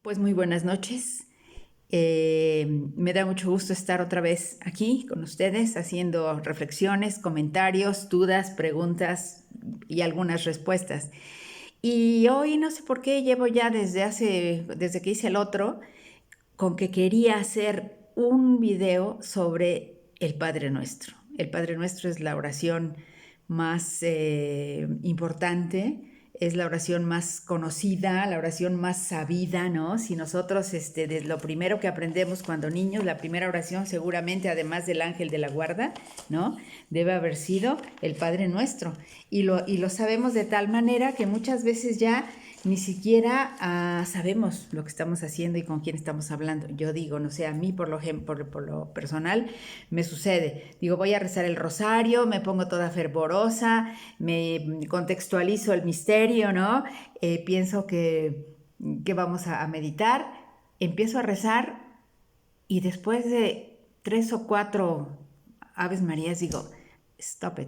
Pues muy buenas noches. Me da mucho gusto estar otra vez aquí con ustedes haciendo reflexiones, comentarios, dudas, preguntas y algunas respuestas. Y hoy no sé por qué llevo ya desde que hice el otro, con que quería hacer un video sobre el Padre Nuestro. El Padre Nuestro es la oración más importante, es la oración más conocida, la oración más sabida, ¿no? Si nosotros, desde lo primero que aprendemos cuando niños, la primera oración seguramente, además del ángel de la guarda, ¿no? Debe haber sido el Padre Nuestro. Y lo sabemos de tal manera que muchas veces ya ni siquiera sabemos lo que estamos haciendo y con quién estamos hablando. Yo digo, no sé, a mí por lo personal me sucede. Digo, voy a rezar el rosario, me pongo toda fervorosa, me contextualizo el misterio, ¿no? Pienso que vamos a meditar, empiezo a rezar y después de 3 o 4 Aves Marías digo, stop it.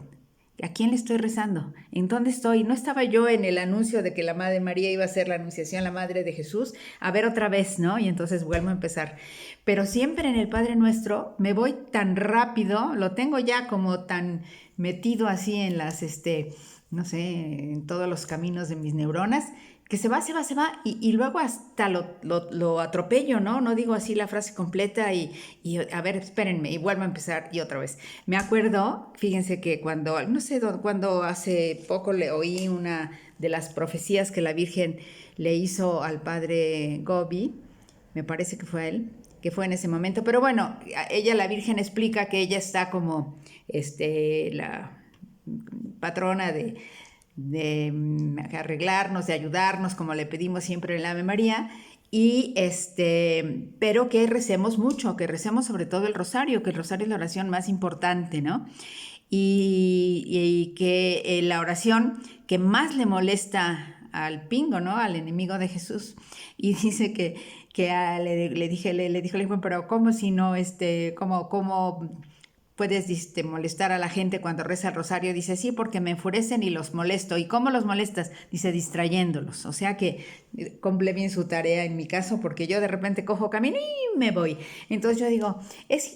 ¿A quién le estoy rezando? ¿En dónde estoy? ¿No estaba yo en el anuncio de que la Madre María iba a ser la Anunciación, la Madre de Jesús? A ver otra vez, ¿no? Y entonces vuelvo a empezar. Pero siempre en el Padre Nuestro me voy tan rápido, lo tengo ya como tan metido así en no sé, en todos los caminos de mis neuronas, que se va, y luego hasta lo atropello, ¿no? No digo así la frase completa y a ver, espérenme, y vuelvo a empezar y otra vez. Me acuerdo, fíjense que no sé, cuando hace poco le oí una de las profecías que la Virgen le hizo al padre Gobi, me parece que fue a él, que fue en ese momento, pero bueno, la Virgen explica que ella está como, la patrona de arreglarnos, de ayudarnos, como le pedimos siempre en la Ave María, pero que recemos mucho, que recemos sobre todo el rosario, que el rosario es la oración más importante, ¿no? Y que la oración que más le molesta al pingo, ¿no? Al enemigo de Jesús. Y dice le dijo el hijo, pero ¿cómo si no, cómo puedes molestar a la gente cuando reza el rosario? Dice, sí, porque me enfurecen y los molesto. ¿Y cómo los molestas? Dice, distrayéndolos. O sea que cumple bien su tarea en mi caso, porque yo de repente cojo camino y me voy. Entonces yo digo,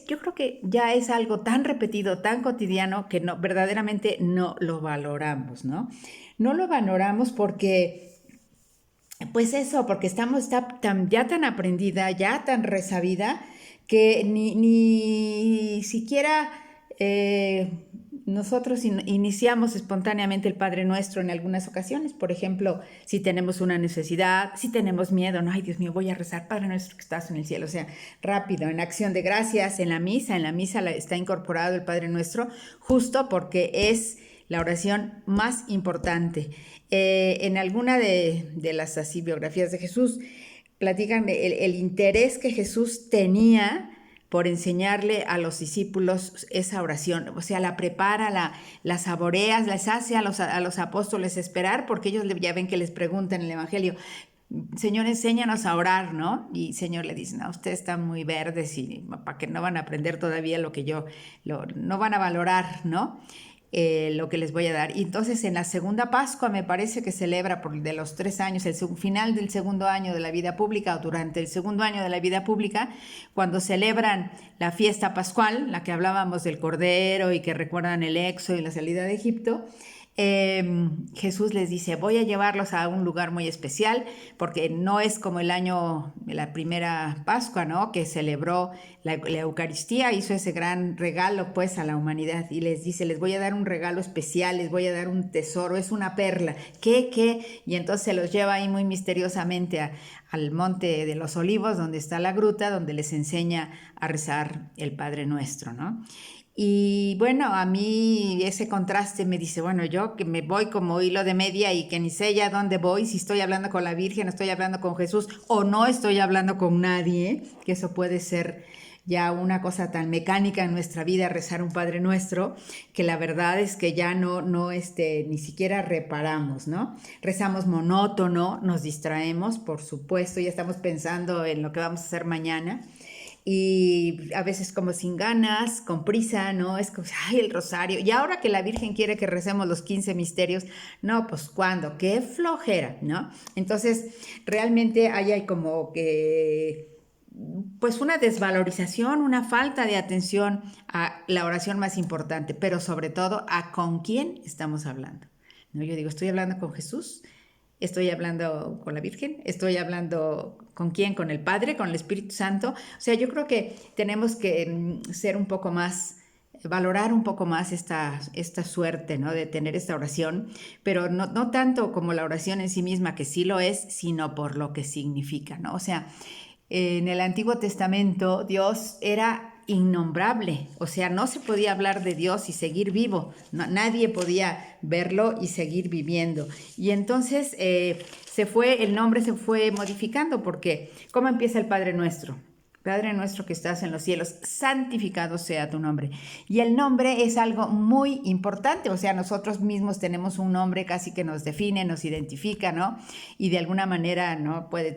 yo creo que ya es algo tan repetido, tan cotidiano, que no, verdaderamente no lo valoramos, ¿no? No lo valoramos porque pues eso, porque está ya tan aprendida, ya tan resabida, que ni siquiera nosotros iniciamos espontáneamente el Padre Nuestro en algunas ocasiones. Por ejemplo, si tenemos una necesidad, si tenemos miedo, no, ay Dios mío, voy a rezar, Padre Nuestro que estás en el cielo. O sea, rápido, en acción de gracias, en la misa está incorporado el Padre Nuestro, justo porque es la oración más importante. En alguna de las así biografías de Jesús platican el interés que Jesús tenía por enseñarle a los discípulos esa oración. O sea, la prepara, la saborea, les hace a los apóstoles esperar, porque ellos ya ven que les preguntan en el Evangelio, Señor, enséñanos a orar, ¿no? Y Señor le dice, no, ustedes están muy verdes y para que no van a aprender todavía lo que no van a valorar, ¿no? Lo que les voy a dar. Y entonces en la segunda Pascua me parece que celebra de los 3 años, el final del segundo año de la vida pública, o durante el segundo año de la vida pública, cuando celebran la fiesta pascual, la que hablábamos del Cordero y que recuerdan el éxodo y la salida de Egipto. Jesús les dice, voy a llevarlos a un lugar muy especial, porque no es como el año de la primera Pascua, ¿no? Que celebró la Eucaristía, hizo ese gran regalo pues a la humanidad, y les dice, les voy a dar un regalo especial, les voy a dar un tesoro, es una perla. ¿Qué? Y entonces se los lleva ahí muy misteriosamente al Monte de los Olivos, donde está la gruta, donde les enseña a rezar el Padre Nuestro, ¿no? Y bueno, a mí ese contraste me dice, bueno, yo que me voy como hilo de media y que ni sé ya dónde voy, si estoy hablando con la Virgen, estoy hablando con Jesús o no estoy hablando con nadie, que eso puede ser ya una cosa tan mecánica en nuestra vida, rezar un Padre Nuestro, que la verdad es que ya no ni siquiera reparamos, ¿no? Rezamos monótono, nos distraemos, por supuesto, ya estamos pensando en lo que vamos a hacer mañana. y a veces como sin ganas, con prisa, ¿no? Es como, ay, el rosario. Y ahora que la Virgen quiere que recemos los 15 misterios, no, pues ¿cuándo? Qué flojera, ¿no? Entonces, realmente ahí hay como que pues una desvalorización, una falta de atención a la oración más importante, pero sobre todo a con quién estamos hablando. ¿No? Yo digo, estoy hablando con Jesús, estoy hablando con la Virgen, estoy hablando con quién, con el Padre, con el Espíritu Santo. O sea, yo creo que tenemos que ser un poco más, valorar un poco más esta suerte, ¿no? De tener esta oración, pero no tanto como la oración en sí misma, que sí lo es, sino por lo que significa, ¿no? O sea, en el Antiguo Testamento Dios era innombrable, o sea, no se podía hablar de Dios y seguir vivo, no, nadie podía verlo y seguir viviendo. Y entonces el nombre se fue modificando, porque ¿cómo empieza el Padre Nuestro? Padre nuestro que estás en los cielos, santificado sea tu nombre. Y el nombre es algo muy importante, o sea, nosotros mismos tenemos un nombre casi que nos define, nos identifica, ¿no? Y de alguna manera, ¿no? Puede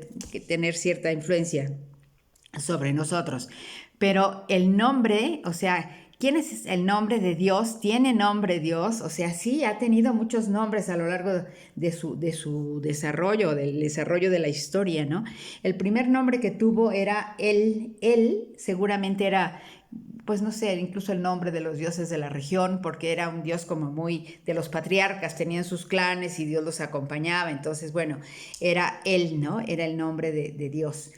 tener cierta influencia sobre nosotros. Pero el nombre, o sea, ¿quién es el nombre de Dios? ¿Tiene nombre Dios? O sea, sí, ha tenido muchos nombres a lo largo de su desarrollo, del desarrollo de la historia, ¿no? El primer nombre que tuvo era él seguramente era, pues no sé, incluso el nombre de los dioses de la región, porque era un dios como muy de los patriarcas, tenían sus clanes y Dios los acompañaba, entonces, bueno, era él, ¿no? Era el nombre de Dios.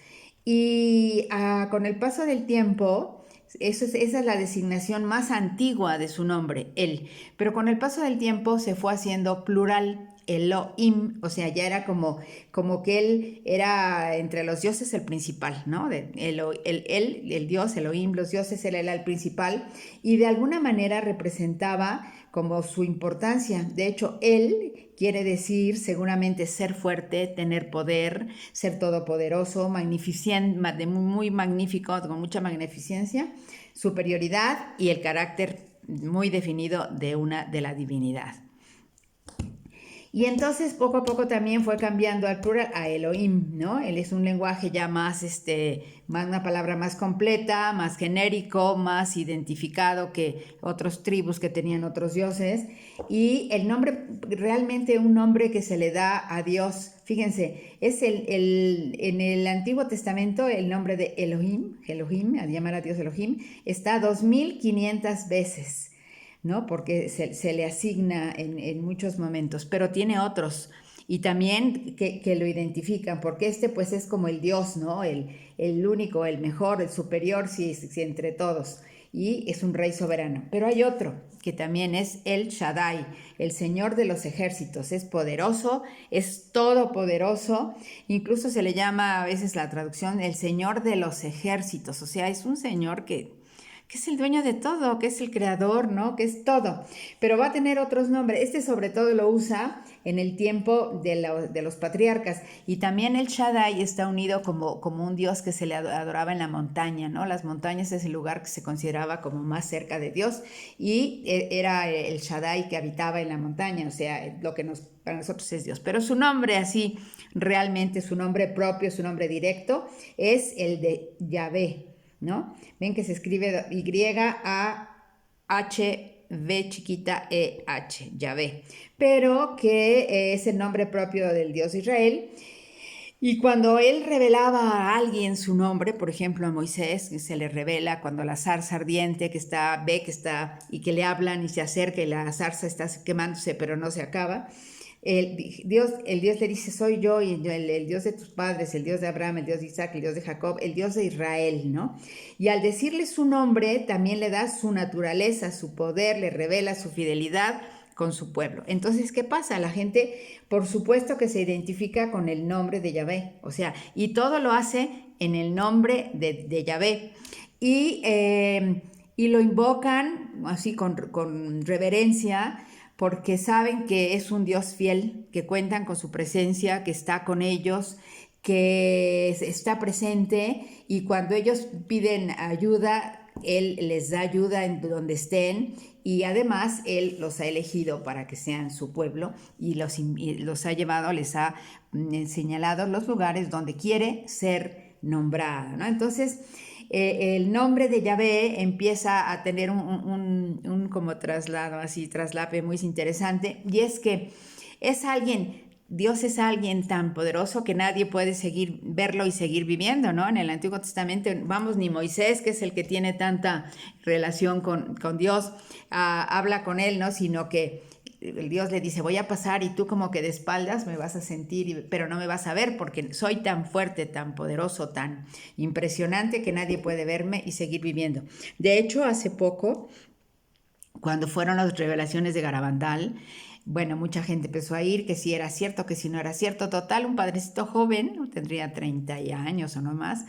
Y con el paso del tiempo, esa es la designación más antigua de su nombre, él. Pero con el paso del tiempo se fue haciendo plural, Elohim, o sea, ya era como que él era entre los dioses el principal, ¿no? El dios, Elohim, los dioses, él era el principal y de alguna manera representaba como su importancia. De hecho, él quiere decir seguramente ser fuerte, tener poder, ser todopoderoso, magnificente, muy magnífico, con mucha magnificencia, superioridad y el carácter muy definido de la divinidad. Y entonces poco a poco también fue cambiando al plural a Elohim, ¿no? Él es un lenguaje ya más, más una palabra más completa, más genérico, más identificado que otros tribus que tenían otros dioses. Y el nombre, realmente un nombre que se le da a Dios, fíjense, es en el Antiguo Testamento el nombre de Elohim, al llamar a Dios Elohim, está 2500 veces. ¿No? Porque se le asigna en muchos momentos, pero tiene otros y también que lo identifican, porque pues es como el Dios, ¿no? El único, el mejor, el superior, si entre todos, y es un rey soberano. Pero hay otro, que también es el Shaddai, el Señor de los ejércitos, es poderoso, es todopoderoso, incluso se le llama a veces la traducción el Señor de los ejércitos, o sea, es un Señor que es el dueño de todo, que es el creador, ¿no? Que es todo, pero va a tener otros nombres. Sobre todo lo usa en el tiempo de los patriarcas, y también el Shaddai está unido como un dios que se le adoraba en la montaña, ¿no? Las montañas es el lugar que se consideraba como más cerca de Dios, y era el Shaddai que habitaba en la montaña, o sea, lo que para nosotros es Dios, pero su nombre así, realmente su nombre propio, su nombre directo, es el de Yahvé, ¿no? Ven que se escribe Y-A-H-V-E-H, Yahvé, pero que es el nombre propio del Dios de Israel. Y cuando él revelaba a alguien su nombre, por ejemplo a Moisés, que se le revela cuando la zarza ardiente ve que está y que le hablan y se acerca y la zarza está quemándose pero no se acaba, el Dios le dice, soy yo, y el Dios de tus padres, el Dios de Abraham, el Dios de Isaac, el Dios de Jacob, el Dios de Israel, ¿no? Y al decirle su nombre, también le da su naturaleza, su poder, le revela su fidelidad con su pueblo. Entonces, ¿qué pasa? La gente, por supuesto que se identifica con el nombre de Yahvé, o sea, y todo lo hace en el nombre de Yahvé. Y lo invocan así con reverencia, porque saben que es un Dios fiel, que cuentan con su presencia, que está con ellos, que está presente, y cuando ellos piden ayuda, Él les da ayuda en donde estén, y además Él los ha elegido para que sean su pueblo y los ha llevado, les ha señalado los lugares donde quiere ser nombrada, ¿no? Entonces, el nombre de Yahvé empieza a tener un como traslado, así, traslape muy interesante, y es que es alguien, Dios es alguien tan poderoso que nadie puede seguir verlo y seguir viviendo, ¿no? En el Antiguo Testamento, vamos, ni Moisés, que es el que tiene tanta relación con Dios, habla con él, ¿no? Sino que el Dios le dice, voy a pasar y tú como que de espaldas me vas a sentir, pero no me vas a ver porque soy tan fuerte, tan poderoso, tan impresionante que nadie puede verme y seguir viviendo. De hecho, hace poco, cuando fueron las revelaciones de Garabandal, bueno, mucha gente empezó a ir, que si era cierto, que si no era cierto. Total, un padrecito joven, tendría 30 años o no más,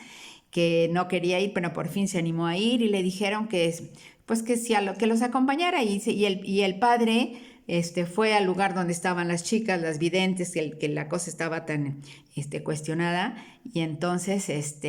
que no quería ir, pero por fin se animó a ir y le dijeron que, pues que, si que los acompañara y el padre fue al lugar donde estaban las chicas, las videntes, que la cosa estaba tan cuestionada, y entonces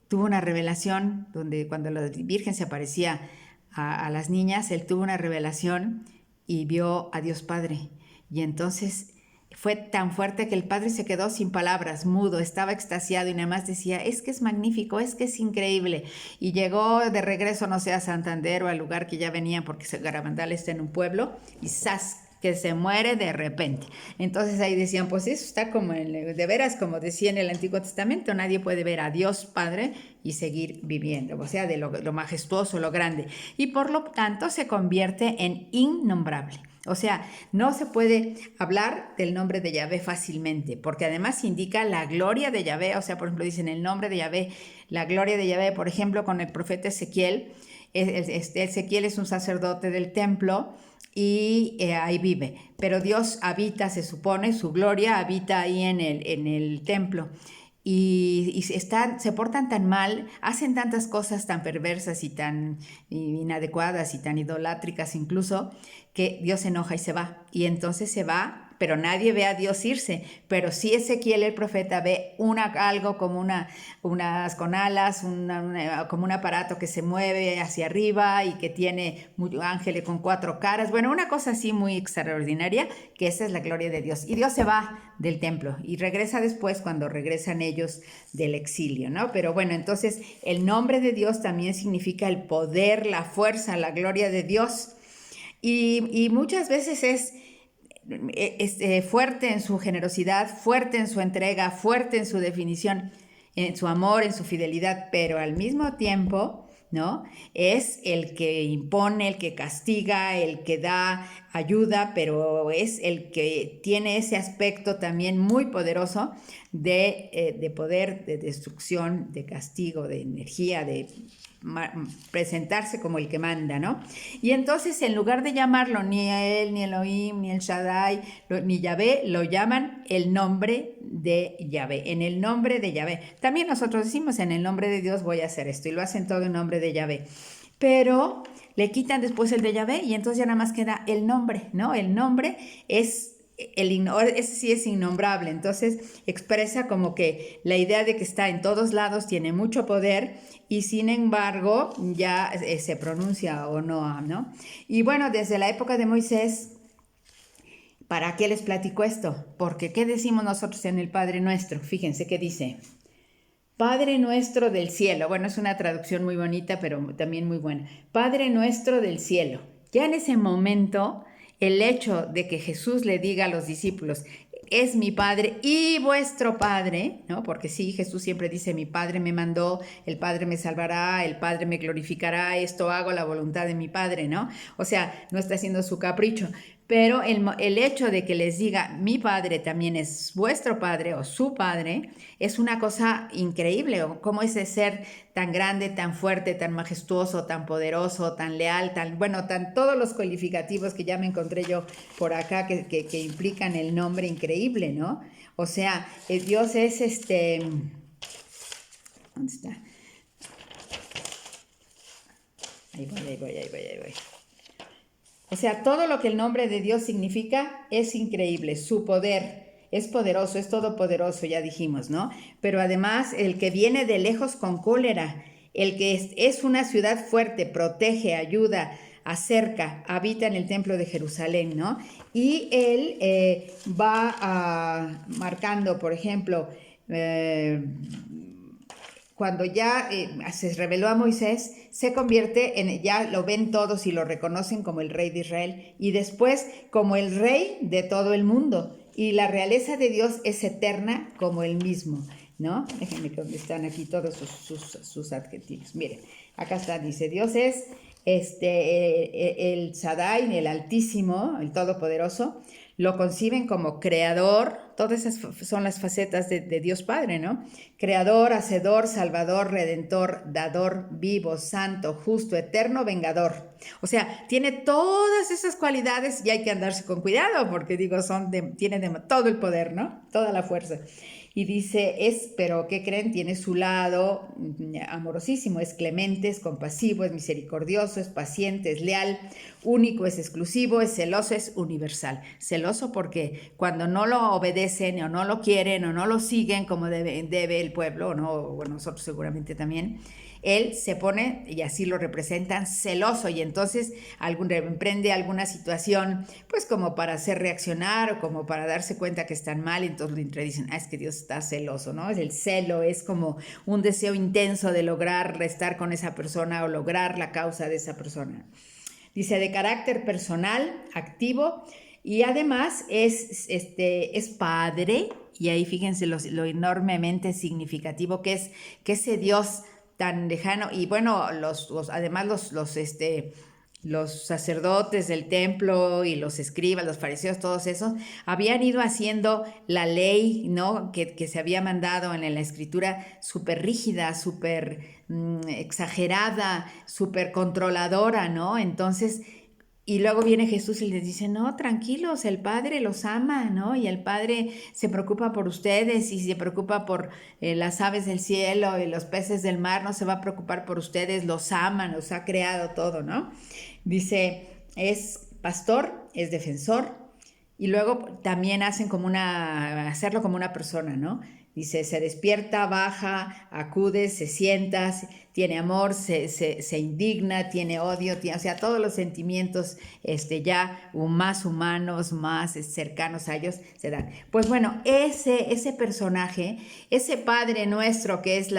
tuvo una revelación donde cuando la Virgen se aparecía a las niñas, él tuvo una revelación y vio a Dios Padre. Y entonces fue tan fuerte que el padre se quedó sin palabras, mudo, estaba extasiado y nada más decía, es que es magnífico, es que es increíble. Y llegó de regreso, no sé, a Santander o al lugar que ya venía, porque Garabandal está en un pueblo, y ¡zas!, que se muere de repente. Entonces ahí decían, pues eso está como de veras, como decía en el Antiguo Testamento, nadie puede ver a Dios Padre y seguir viviendo, o sea, de lo majestuoso, lo grande. Y por lo tanto se convierte en innombrable. O sea, no se puede hablar del nombre de Yahvé fácilmente, porque además indica la gloria de Yahvé. O sea, por ejemplo, dicen el nombre de Yahvé, la gloria de Yahvé, por ejemplo, con el profeta Ezequiel. Ezequiel es un sacerdote del templo y ahí vive, pero Dios habita, se supone, su gloria habita ahí en el templo. Y se portan tan mal, hacen tantas cosas tan perversas y tan inadecuadas y tan idolátricas incluso, que Dios se enoja y se va. Y entonces se va, pero nadie ve a Dios irse. Pero sí Ezequiel el profeta ve algo como unas con alas, como un aparato que se mueve hacia arriba y que tiene ángeles con 4 caras. Bueno, una cosa así muy extraordinaria, que esa es la gloria de Dios. Y Dios se va del templo y regresa después cuando regresan ellos del exilio, ¿no? Pero bueno, entonces el nombre de Dios también significa el poder, la fuerza, la gloria de Dios. Y muchas veces es fuerte en su generosidad, fuerte en su entrega, fuerte en su definición, en su amor, en su fidelidad, pero al mismo tiempo, ¿no? Es el que impone, el que castiga, el que da ayuda, pero es el que tiene ese aspecto también muy poderoso de poder, de destrucción, de castigo, de energía, de presentarse como el que manda, ¿no? Y entonces, en lugar de llamarlo ni a él, ni Elohim, ni el Shaddai, ni Yahvé, lo llaman el nombre de Yahvé, en el nombre de Yahvé. También nosotros decimos, en el nombre de Dios voy a hacer esto, y lo hacen todo en nombre de Yahvé. Pero le quitan después el de Yahvé, y entonces ya nada más queda el nombre, ¿no? El nombre es ese sí es innombrable, entonces expresa como que la idea de que está en todos lados, tiene mucho poder y sin embargo ya se pronuncia o no, ¿no? Y bueno, desde la época de Moisés, ¿para qué les platico esto? Porque ¿qué decimos nosotros en el Padre Nuestro? Fíjense qué dice. Padre nuestro del cielo. Bueno, es una traducción muy bonita, pero también muy buena. Padre nuestro del cielo. Ya en ese momento, el hecho de que Jesús le diga a los discípulos, es mi Padre y vuestro Padre, ¿no? Porque sí, Jesús siempre dice, mi Padre me mandó, el Padre me salvará, el Padre me glorificará, esto hago la voluntad de mi Padre, ¿no? O sea, no está haciendo su capricho. Pero el hecho de que les diga, mi Padre también es vuestro Padre o su Padre, es una cosa increíble. Cómo ese ser tan grande, tan fuerte, tan majestuoso, tan poderoso, tan leal, tan todos los calificativos que ya me encontré yo por acá que implican el nombre increíble, ¿no? O sea, Dios es ¿dónde está? Ahí voy. O sea, todo lo que el nombre de Dios significa es increíble. Su poder es poderoso, es todopoderoso, ya dijimos, ¿no? Pero además, el que viene de lejos con cólera, el que es una ciudad fuerte, protege, ayuda, acerca, habita en el templo de Jerusalén, ¿no? Y él va marcando, por ejemplo, cuando ya se reveló a Moisés, se convierte en, ya lo ven todos y lo reconocen como el rey de Israel, y después como el rey de todo el mundo. Y la realeza de Dios es eterna como él mismo, ¿no? Déjenme que donde están aquí todos sus adjetivos. Miren, acá está, dice, Dios es el Shaddai, el Altísimo, el Todopoderoso. Lo conciben como creador, todas esas son las facetas de Dios Padre, ¿no? Creador, hacedor, salvador, redentor, dador, vivo, santo, justo, eterno, vengador. O sea, tiene todas esas cualidades y hay que andarse con cuidado porque digo, tiene todo el poder, ¿no? Toda la fuerza. Y dice, pero ¿qué creen? Tiene su lado amorosísimo, es clemente, es compasivo, es misericordioso, es paciente, es leal, único, es exclusivo, es celoso, es universal. Celoso porque cuando no lo obedecen o no lo quieren o no lo siguen como debe el pueblo, ¿no? Bueno, nosotros seguramente también, él se pone, y así lo representan, celoso, y entonces emprende alguna situación, pues como para hacer reaccionar o como para darse cuenta que están mal, y entonces dicen, es que Dios está celoso, ¿no? El celo es como un deseo intenso de lograr estar con esa persona o lograr la causa de esa persona. Dice, de carácter personal, activo, y además es padre, y ahí fíjense lo enormemente significativo que es que ese Dios tan lejano, y bueno, además los sacerdotes del templo y los escribas, los fariseos, todos esos, habían ido haciendo la ley, ¿no? que se había mandado en la escritura súper rígida, súper exagerada, súper controladora, ¿no? Entonces, y luego viene Jesús y les dice, no, tranquilos, el Padre los ama, ¿no? Y el Padre se preocupa por ustedes y se preocupa por las aves del cielo y los peces del mar, no se va a preocupar por ustedes, los ama, los ha creado todo, ¿no? Dice, es pastor, es defensor, y luego también hacerlo como una persona, ¿no? Dice, se despierta, baja, acude, se sienta, tiene amor, se indigna, tiene odio, o sea, todos los sentimientos ya más humanos, más cercanos a ellos se dan. Pues bueno, ese personaje, ese Padre nuestro que es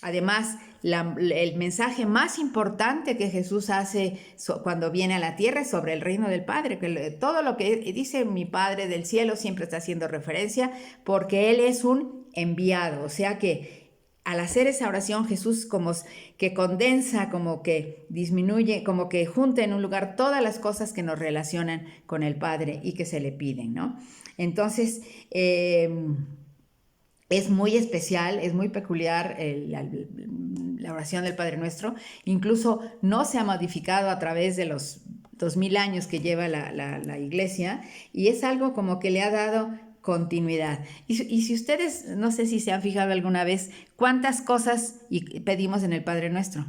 además, el mensaje más importante que Jesús hace cuando viene a la tierra es sobre el reino del Padre, que todo lo que dice mi Padre del cielo siempre está haciendo referencia porque Él es un enviado, o sea que al hacer esa oración Jesús como que condensa, como que disminuye, como que junta en un lugar todas las cosas que nos relacionan con el Padre y que se le piden, ¿no? Entonces, es muy especial, es muy peculiar la oración del Padre Nuestro. Incluso no se ha modificado a través de los 2000 años que lleva la Iglesia, y es algo como que le ha dado continuidad. Y si ustedes, no sé si se han fijado alguna vez, ¿cuántas cosas pedimos en el Padre Nuestro?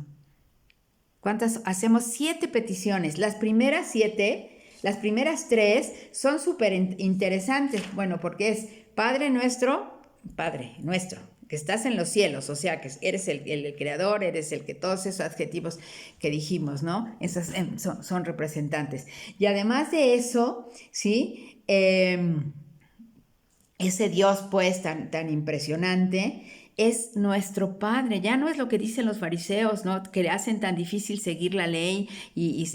¿Cuántas? Hacemos 7 peticiones. Las primeras 3 son súper interesantes. Bueno, porque es Padre Nuestro, que estás en los cielos, o sea, que eres el creador, eres el que todos esos adjetivos que dijimos, ¿no? Esas son representantes. Y además de eso, ¿sí? Ese Dios, pues, tan impresionante, es nuestro Padre. Ya no es lo que dicen los fariseos, ¿no? Que hacen tan difícil seguir la ley y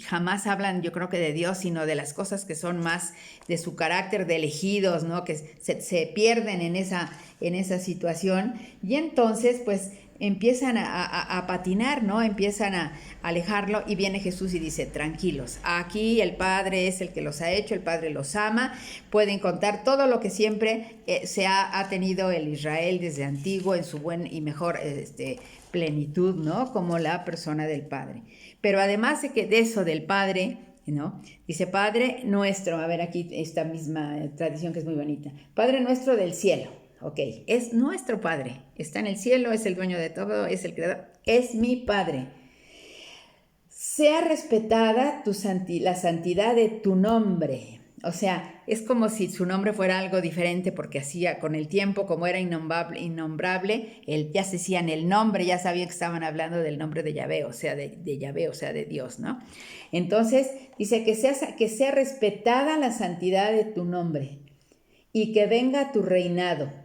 jamás hablan, yo creo que de Dios, sino de las cosas que son más de su carácter de elegidos, ¿no? Que se pierden en esa situación. Y entonces, pues, empiezan a patinar, ¿no? Empiezan a alejarlo, y viene Jesús y dice, tranquilos, aquí el Padre es el que los ha hecho, el Padre los ama, pueden contar todo lo que siempre se ha tenido el Israel desde antiguo en su buen y mejor plenitud, ¿no? Como la persona del Padre. Pero además de eso del Padre, ¿no? Dice, Padre nuestro, a ver aquí esta misma tradición que es muy bonita, Padre nuestro del cielo. Ok, es nuestro Padre, está en el cielo, es el dueño de todo, es el creador, es mi Padre. Sea respetada la santidad de tu nombre. O sea, es como si su nombre fuera algo diferente, porque hacía con el tiempo, como era innombrable, ya se decían el nombre, ya sabían que estaban hablando del nombre de Yahvé, o sea, de Yahvé, o sea, de Dios, ¿no? Entonces, dice que sea respetada la santidad de tu nombre y que venga tu reinado.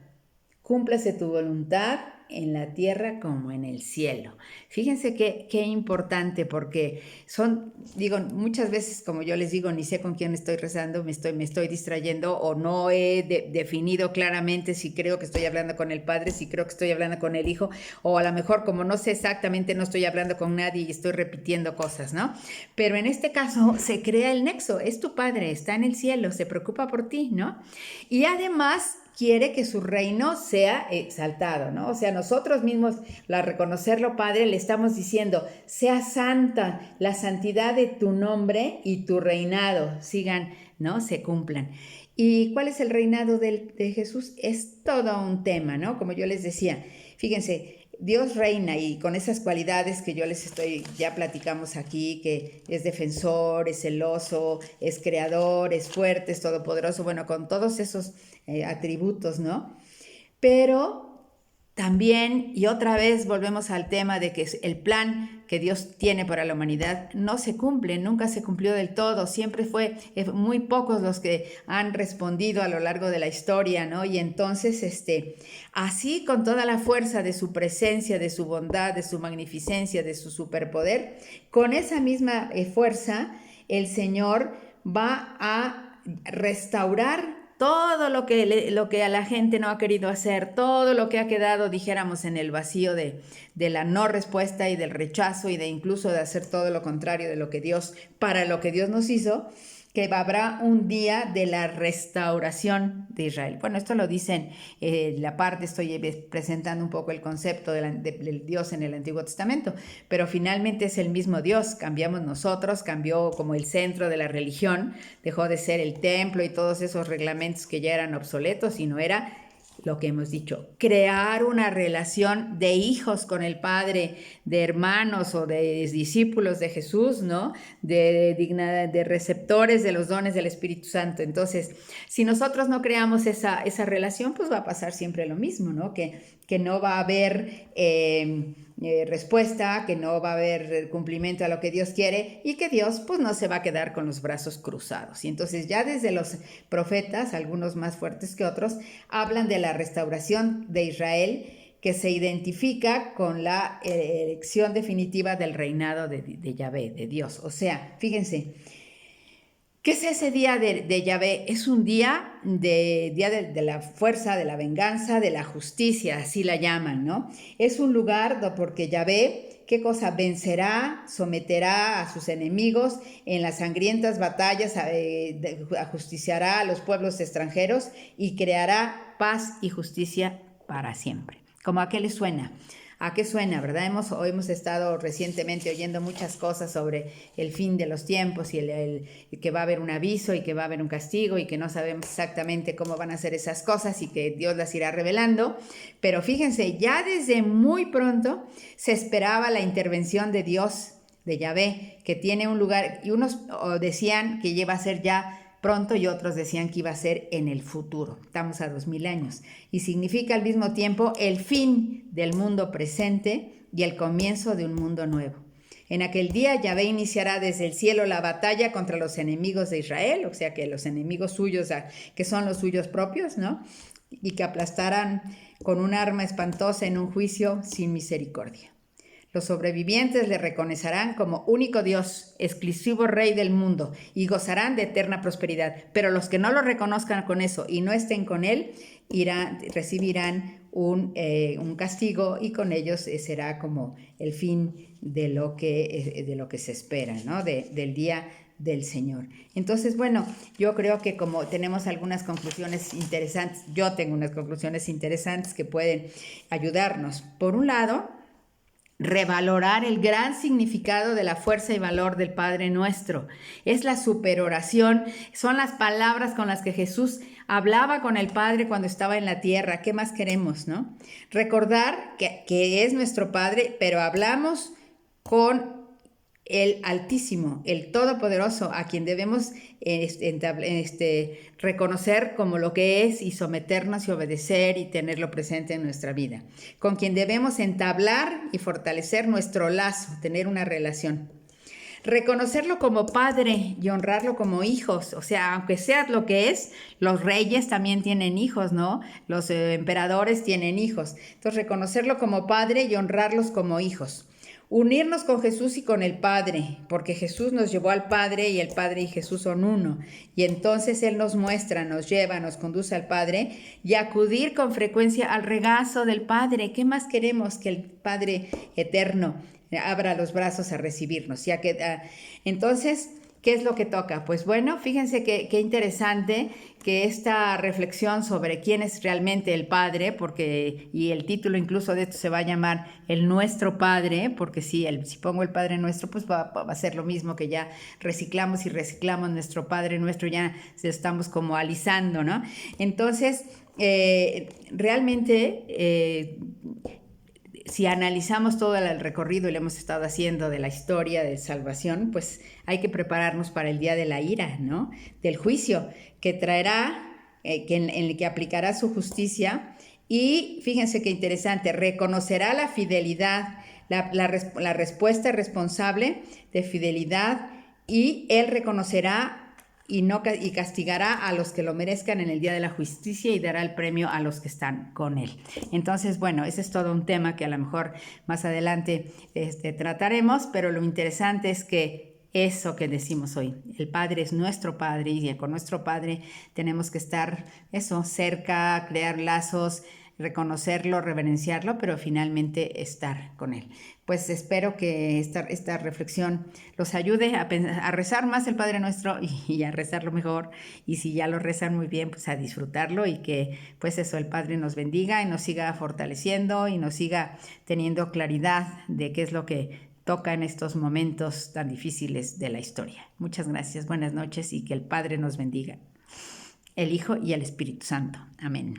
Cúmplase tu voluntad en la tierra como en el cielo. Fíjense qué importante, porque muchas veces, como yo les digo, ni sé con quién estoy rezando, me estoy distrayendo, o no he definido claramente si creo que estoy hablando con el Padre, si creo que estoy hablando con el Hijo, o a lo mejor, como no sé exactamente, no estoy hablando con nadie y estoy repitiendo cosas, ¿no? Pero en este caso se crea el nexo, es tu Padre, está en el cielo, se preocupa por ti, ¿no? Y además quiere que su reino sea exaltado, ¿no? O sea, nosotros mismos, al reconocerlo, Padre, le estamos diciendo, sea santa, la santidad de tu nombre y tu reinado sigan, ¿no? Se cumplan. ¿Y cuál es el reinado de Jesús? Es todo un tema, ¿no? Como yo les decía, fíjense, Dios reina, y con esas cualidades que yo ya platicamos aquí, que es defensor, es celoso, es creador, es fuerte, es todopoderoso, bueno, con todos esos atributos, ¿no? Pero también, y otra vez volvemos al tema de que el plan que Dios tiene para la humanidad no se cumple, nunca se cumplió del todo, siempre fue muy pocos los que han respondido a lo largo de la historia, ¿no? Y entonces, así con toda la fuerza de su presencia, de su bondad, de su magnificencia, de su superpoder, con esa misma fuerza, el Señor va a restaurar todo lo que a la gente no ha querido hacer, todo lo que ha quedado, dijéramos, en el vacío de la no respuesta y del rechazo, y de incluso de hacer todo lo contrario de lo que para lo que Dios nos hizo, que habrá un día de la restauración de Israel. Bueno, esto lo dicen la parte, estoy presentando un poco el concepto del Dios en el Antiguo Testamento, pero finalmente es el mismo Dios, cambiamos nosotros, cambió como el centro de la religión, dejó de ser el templo y todos esos reglamentos que ya eran obsoletos, sino era lo que hemos dicho, crear una relación de hijos con el Padre, de hermanos o de discípulos de Jesús, ¿no? De receptores de los dones del Espíritu Santo. Entonces, si nosotros no creamos esa relación, pues va a pasar siempre lo mismo, ¿no? Que no va a haber respuesta, que no va a haber cumplimiento a lo que Dios quiere, y que Dios pues no se va a quedar con los brazos cruzados. Y entonces ya desde los profetas, algunos más fuertes que otros, hablan de la restauración de Israel, que se identifica con la elección definitiva del reinado de Yahvé, de Dios. O sea, fíjense, ¿qué es ese día de Yahvé? Es un día de la fuerza, de la venganza, de la justicia, así la llaman, ¿no? Es un lugar porque Yahvé, ¿qué cosa? Vencerá, someterá a sus enemigos en las sangrientas batallas, ajusticiará a los pueblos extranjeros y creará paz y justicia para siempre. ¿Cómo a qué le suena? ¿A qué suena, verdad? Hemos estado recientemente oyendo muchas cosas sobre el fin de los tiempos y que va a haber un aviso y que va a haber un castigo y que no sabemos exactamente cómo van a ser esas cosas y que Dios las irá revelando. Pero fíjense, ya desde muy pronto se esperaba la intervención de Dios, de Yahvé, que tiene un lugar, y unos decían que iba a ser ya pronto y otros decían que iba a ser en el futuro. Estamos a 2000 años y significa al mismo tiempo el fin del mundo presente y el comienzo de un mundo nuevo. En aquel día Yahvé iniciará desde el cielo la batalla contra los enemigos de Israel, o sea que los enemigos suyos, que son los suyos propios, ¿no? Y que aplastarán con un arma espantosa en un juicio sin misericordia. Los sobrevivientes le reconocerán como único Dios, exclusivo Rey del mundo, y gozarán de eterna prosperidad. Pero los que no lo reconozcan con eso y no estén con él, recibirán un castigo, y con ellos será como el fin de lo que se espera, ¿no? Del día del Señor. Entonces, bueno, yo creo que como tenemos algunas conclusiones interesantes, yo tengo unas conclusiones interesantes que pueden ayudarnos. Por un lado, revalorar el gran significado de la fuerza y valor del Padre Nuestro. Es la superoración, son las palabras con las que Jesús hablaba con el Padre cuando estaba en la tierra. ¿Qué más queremos, no? Recordar que es nuestro Padre, pero hablamos con el Altísimo, el Todopoderoso, a quien debemos reconocer como lo que es y someternos y obedecer y tenerlo presente en nuestra vida, con quien debemos entablar y fortalecer nuestro lazo, tener una relación. Reconocerlo como padre y honrarlo como hijos. O sea, aunque seas lo que es, los reyes también tienen hijos, ¿no? Los emperadores tienen hijos. Entonces, reconocerlo como padre y honrarlos como hijos. Unirnos con Jesús y con el Padre, porque Jesús nos llevó al Padre y el Padre y Jesús son uno. Y entonces Él nos muestra, nos lleva, nos conduce al Padre y acudir con frecuencia al regazo del Padre. ¿Qué más queremos que el Padre eterno abra los brazos a recibirnos? Entonces, ¿qué es lo que toca? Pues bueno, fíjense qué interesante que esta reflexión sobre quién es realmente el Padre, porque, y el título incluso de esto se va a llamar El Nuestro Padre, porque si pongo el Padre Nuestro, pues va a ser lo mismo que ya reciclamos nuestro Padre Nuestro, ya se estamos como alisando, ¿no? Entonces, realmente... si analizamos todo el recorrido y lo hemos estado haciendo de la historia de salvación, pues hay que prepararnos para el día de la ira, ¿no? Del juicio que traerá, en el que aplicará su justicia. Y fíjense qué interesante, reconocerá la fidelidad, la respuesta responsable de fidelidad, y él reconocerá y castigará a los que lo merezcan en el día de la justicia y dará el premio a los que están con él. Entonces, bueno, ese es todo un tema que a lo mejor más adelante trataremos, pero lo interesante es que eso que decimos hoy, el Padre es nuestro Padre y con nuestro Padre tenemos que estar cerca, crear lazos, reconocerlo, reverenciarlo, pero finalmente estar con él. Pues espero que esta reflexión los ayude a rezar más el Padre Nuestro y a rezarlo mejor, y si ya lo rezan muy bien, pues a disfrutarlo, y que pues el Padre nos bendiga y nos siga fortaleciendo y nos siga teniendo claridad de qué es lo que toca en estos momentos tan difíciles de la historia. Muchas gracias, buenas noches, y que el Padre nos bendiga, el Hijo y el Espíritu Santo. Amén.